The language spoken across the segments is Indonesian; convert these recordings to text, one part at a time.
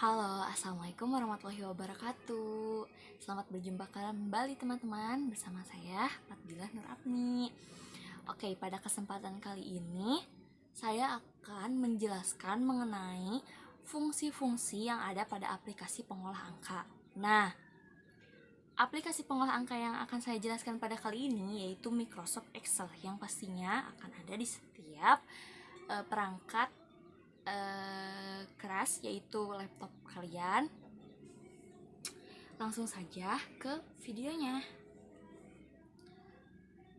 Halo, Assalamualaikum warahmatullahi wabarakatuh. Selamat berjumpa kembali teman-teman bersama saya, Fadlilah Nur Apni. Oke, pada kesempatan kali ini saya akan menjelaskan mengenai fungsi-fungsi yang ada pada aplikasi pengolah angka. Nah, aplikasi pengolah angka yang akan saya jelaskan pada kali ini yaitu Microsoft Excel yang pastinya akan ada di setiap perangkat keras yaitu laptop kalian. Langsung saja ke videonya.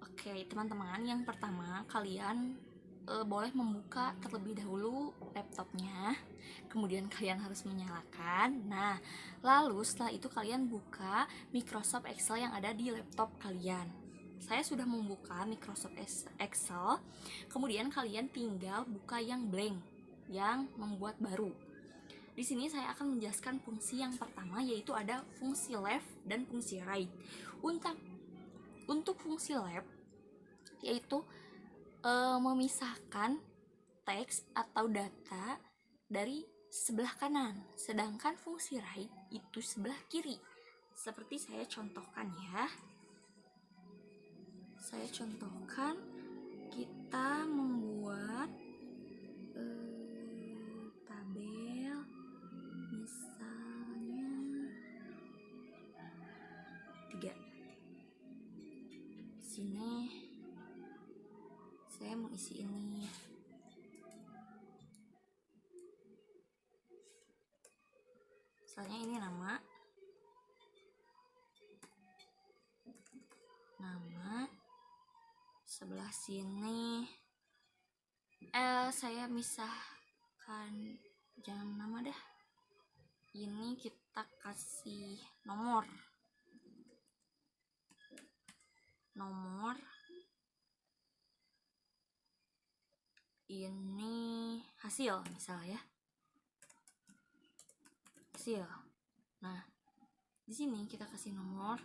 Oke teman-teman, yang pertama kalian boleh membuka terlebih dahulu laptopnya, kemudian kalian harus menyalakan. Nah, lalu setelah itu kalian buka Microsoft Excel yang ada di laptop kalian. Saya sudah membuka Microsoft Excel, kemudian kalian tinggal buka yang blank, yang membuat baru. Di sini saya akan menjelaskan fungsi yang pertama, yaitu ada fungsi left dan fungsi right. Untuk fungsi left yaitu memisahkan teks atau data dari sebelah kanan, sedangkan fungsi right itu sebelah kiri. Seperti saya contohkan ya. Saya contohkan, kita membuat tabel misalnya 3. Sini saya mau isi ini. Misalnya ini nama, sebelah sini saya misahkan, jangan nama dah, ini kita kasih nomor ini hasil misalnya hasil. Nah, di sini kita kasih nomor,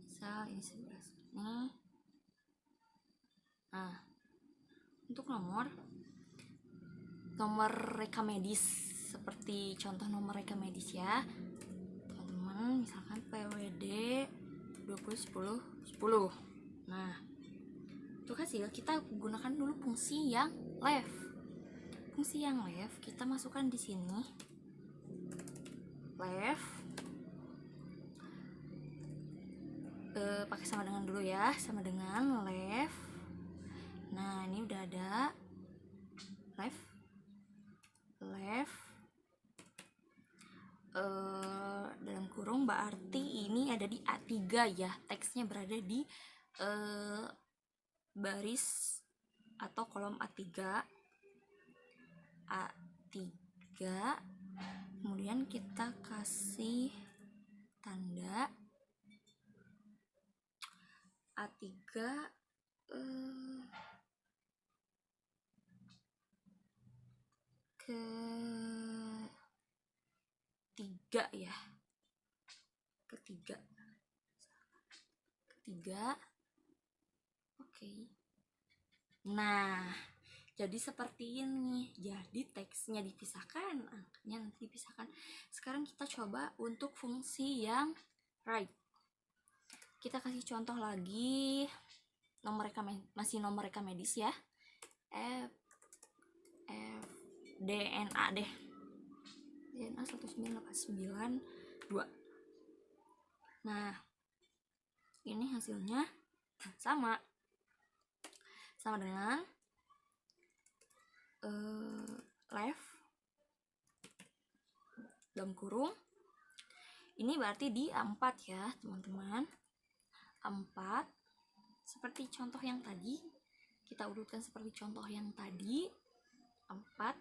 misal ini sebelah sini. Nah, untuk nomor reka medis, seperti contoh nomor reka medis ya teman-teman, misalkan PWD 201010. Nah, untuk hasil kita gunakan dulu fungsi yang left. Fungsi yang left kita masukkan di sini, left pakai sama dengan dulu ya, sama dengan left. Nah, ini udah ada left dalam kurung, berarti ini ada di A3 ya, teksnya berada di baris atau kolom A3, kemudian kita kasih tanda A3 ketiga ya, ketiga. Oke. Nah, jadi seperti ini. Jadi teksnya dipisahkan, angkanya nanti dipisahkan. Sekarang kita coba untuk fungsi yang right. Kita kasih contoh lagi, masih nomor reka medis ya, DNA deh, DNA 19892. Nah, ini hasilnya sama dengan left dalam kurung, ini berarti di A4 ya teman-teman. A4 seperti contoh yang tadi, kita urutkan seperti contoh yang tadi. A4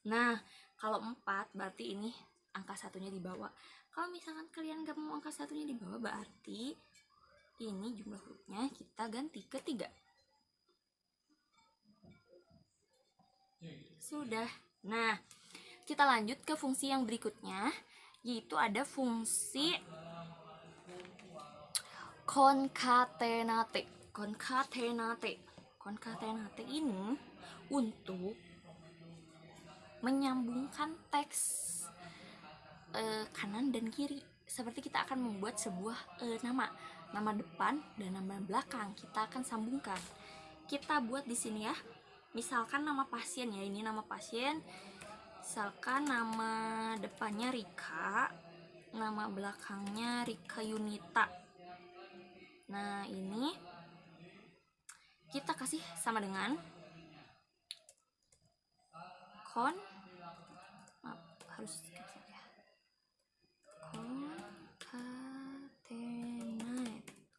nah, kalau 4 berarti ini angka satunya di bawah. Kalau misalkan kalian gak mau angka satunya di bawah, berarti ini jumlah hurufnya kita ganti ke 3. Sudah. Nah, kita lanjut ke fungsi yang berikutnya, yaitu ada fungsi concatenate. Concatenate ini untuk menyambungkan teks kanan dan kiri. Seperti kita akan membuat sebuah nama depan dan nama belakang, kita akan sambungkan. Kita buat di sini ya. Misalkan nama pasien ya, ini nama pasien. Misalkan nama depannya Rika, nama belakangnya Rika Yunita. Nah, ini kita kasih sama dengan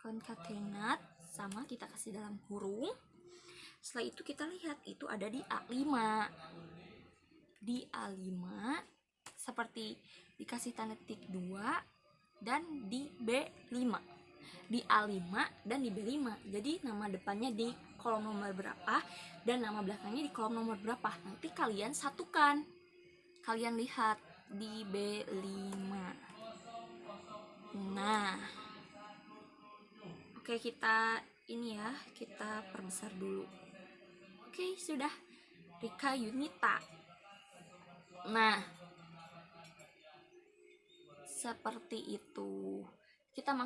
concatenate sama kita kasih dalam kurung. Setelah itu kita lihat itu ada di A5. Di A5 seperti dikasih tanda titik 2 dan di B5. Di A5 dan di B5. Jadi nama depannya di kolom nomor berapa dan nama belakangnya di kolom nomor berapa. Nanti kalian satukan. Kalian lihat di B5. Nah, oke, kita ini ya, kita perbesar dulu. Oke, sudah. Rika Yunita. Nah, seperti itu. Kita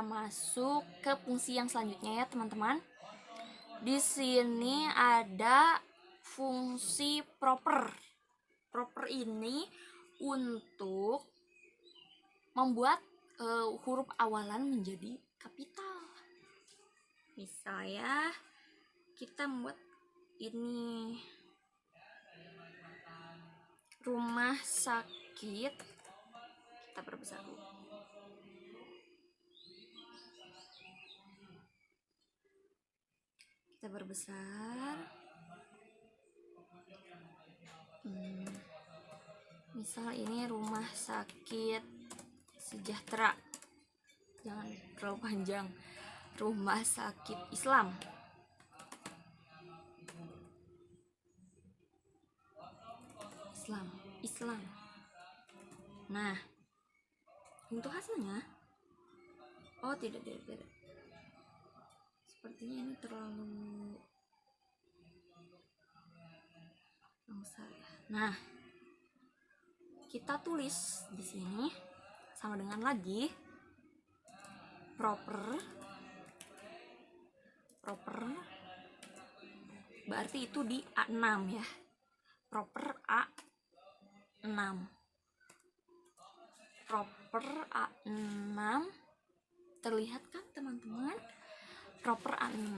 masuk ke fungsi yang selanjutnya ya, teman-teman. Di sini ada fungsi proper. Proper ini untuk membuat huruf awalan menjadi kapital. Misalnya kita membuat ini rumah sakit, kita perbesar dulu. Kita perbesar. Misal ini rumah sakit sejahtera, jangan terlalu panjang. Rumah sakit Islam. Nah, untuk hasilnya, tidak. Sepertinya ini terlalu besar ya. Nah, kita tulis di sini sama dengan lagi proper, berarti itu di A6 ya. Proper A6. Proper A6 terlihat kan teman-teman? Proper A6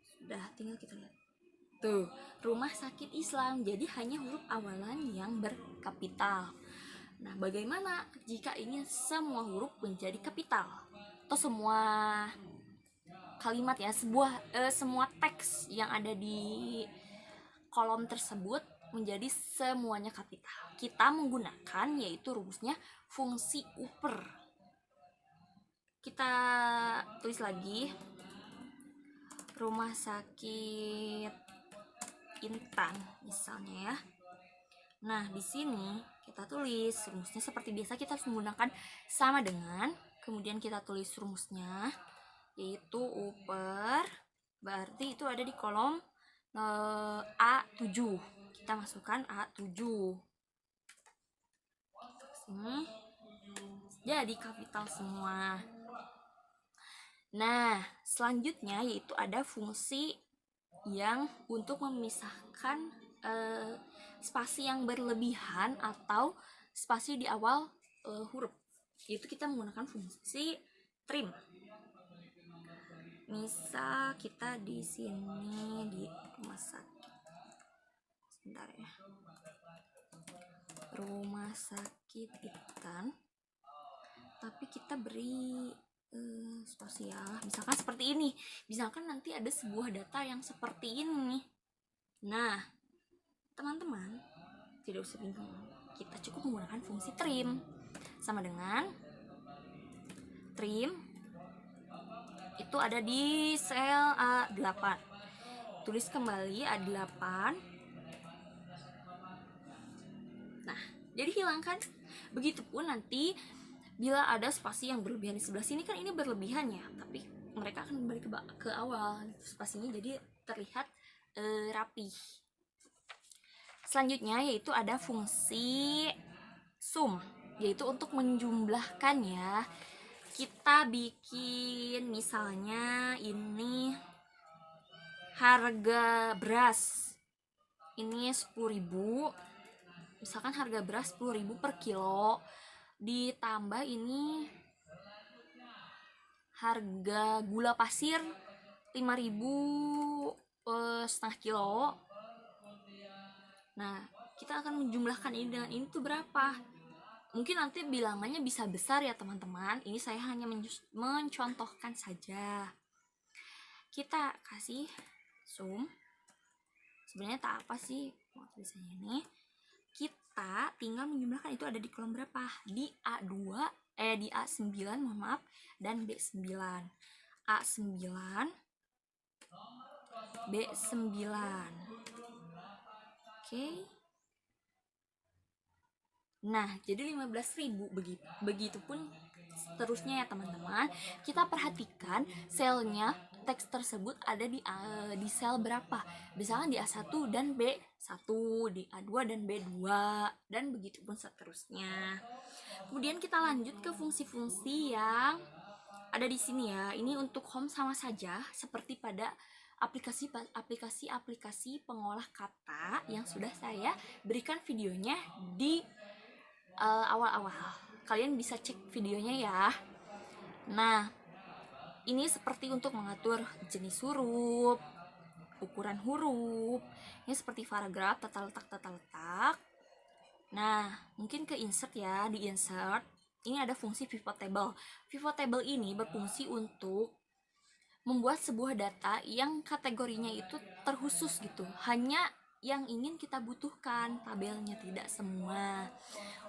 sudah, tinggal kita lihat. Tuh, rumah sakit Islam. Jadi hanya huruf awalan yang berkapital. Nah, bagaimana jika ingin semua huruf menjadi kapital? Atau semua kalimat ya, semua teks yang ada di kolom tersebut menjadi semuanya kapital. Kita menggunakan yaitu rumusnya fungsi upper. Kita tulis lagi rumah sakit Intan misalnya ya. Nah, di sini kita tulis rumusnya seperti biasa, kita harus menggunakan sama dengan, kemudian kita tulis rumusnya yaitu upper, berarti itu ada di kolom A7. Kita masukkan A7 sini, jadi kapital semua. Nah, selanjutnya yaitu ada fungsi yang untuk memisahkan spasi yang berlebihan atau spasi di awal huruf. Itu kita menggunakan fungsi trim. Misal kita di sini di rumah sakit, sebentar ya, rumah sakit Intan, tapi kita beri spasi ya, misalkan seperti ini. Misalkan nanti ada sebuah data yang seperti ini. Nah, teman-teman tidak usah bingung, kita cukup menggunakan fungsi trim. Sama dengan trim itu ada di sel A8. Tulis kembali A8. Nah, jadi hilangkan Begitupun nanti bila ada spasi yang berlebihan di sebelah sini, kan ini berlebihan ya, tapi mereka akan kembali ke awal spasinya, jadi terlihat rapi. Selanjutnya yaitu ada fungsi sum, yaitu untuk menjumlahkan ya. Kita bikin misalnya ini harga beras ini 10.000, misalkan harga beras 10.000 per kilo, ditambah ini harga gula pasir 5.000 setengah kilo. Nah, kita akan menjumlahkan ini dengan ini tuh berapa? Mungkin nanti bilangannya bisa besar ya teman-teman. Ini saya hanya mencontohkan saja. Kita kasih sum. Sebenarnya tak apa sih tulisannya ini. Kita tinggal menjumlahkan itu ada di kolom berapa? Di di A9, mohon maaf, dan B9. A9, B9. Oke. Nah, jadi 15.000 begitupun seterusnya ya teman-teman. Kita perhatikan selnya teks tersebut ada di sel berapa. Misalkan di A1 dan B1, di A2 dan B2, dan begitupun seterusnya. Kemudian kita lanjut ke fungsi-fungsi yang ada di sini ya. Ini untuk home sama saja seperti pada aplikasi pengolah kata yang sudah saya berikan videonya di awal-awal. Kalian bisa cek videonya ya. Nah, ini seperti untuk mengatur jenis huruf, ukuran huruf. Ini seperti paragraf, tata letak. Nah, mungkin ke insert ya, di insert. Ini ada fungsi pivot table. Pivot table ini berfungsi untuk membuat sebuah data yang kategorinya itu terkhusus gitu. Hanya yang ingin kita butuhkan tabelnya, tidak semua.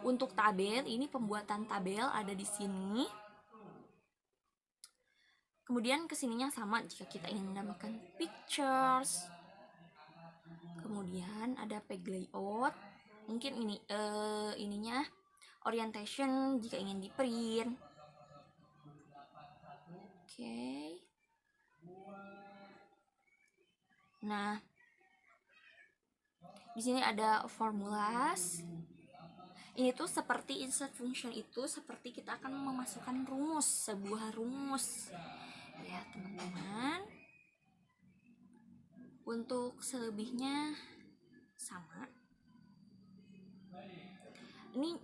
Untuk tabel ini, pembuatan tabel ada di sini. Kemudian kesininya sama jika kita ingin menambahkan pictures. Kemudian ada page layout. Mungkin ini ininya orientation jika ingin di print. Oke. Nah, di sini ada formulas. Ini tuh seperti insert function itu seperti kita akan memasukkan rumus, sebuah rumus. Ya, teman-teman. Untuk selebihnya sama. Ini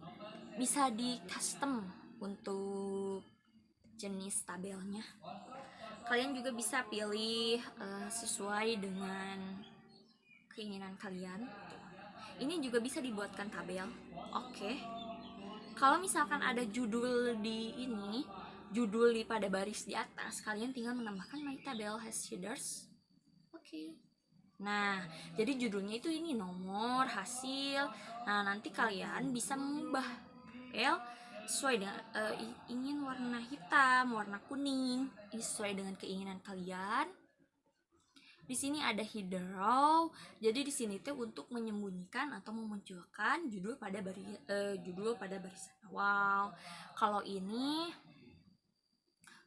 bisa di custom untuk jenis tabelnya. Kalian juga bisa pilih sesuai dengan keinginan kalian. Ini juga bisa dibuatkan tabel. Oke. Kalau misalkan ada judul di ini, judul di pada baris di atas, kalian tinggal menambahkan my table has headers. Oke. Nah, jadi judulnya itu ini nomor, hasil. Nah, nanti kalian bisa mengubah sesuai dengan ingin warna hitam, warna kuning, ini sesuai dengan keinginan kalian. Di sini ada header row. Jadi di sini tuh untuk menyembunyikan atau memunculkan judul pada barisan awal. Kalau ini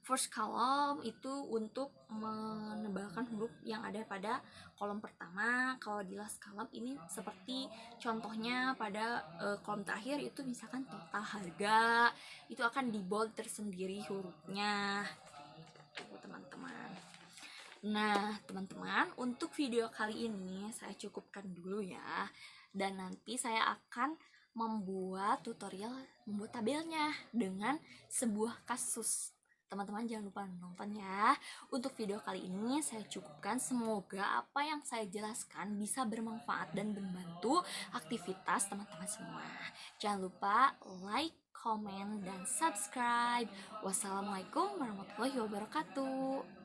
first column itu untuk menebalkan huruf yang ada pada kolom pertama. Kalau di last column ini seperti contohnya pada kolom terakhir itu misalkan total harga, itu akan di bold tersendiri hurufnya. Teman-teman. Nah, teman-teman, untuk video kali ini saya cukupkan dulu ya. Dan nanti saya akan membuat tutorial membuat tabelnya dengan sebuah kasus. Teman-teman jangan lupa nonton ya. Untuk video kali ini saya cukupkan. Semoga apa yang saya jelaskan bisa bermanfaat dan membantu aktivitas teman-teman semua. Jangan lupa like, komen, dan subscribe. Wassalamualaikum warahmatullahi wabarakatuh.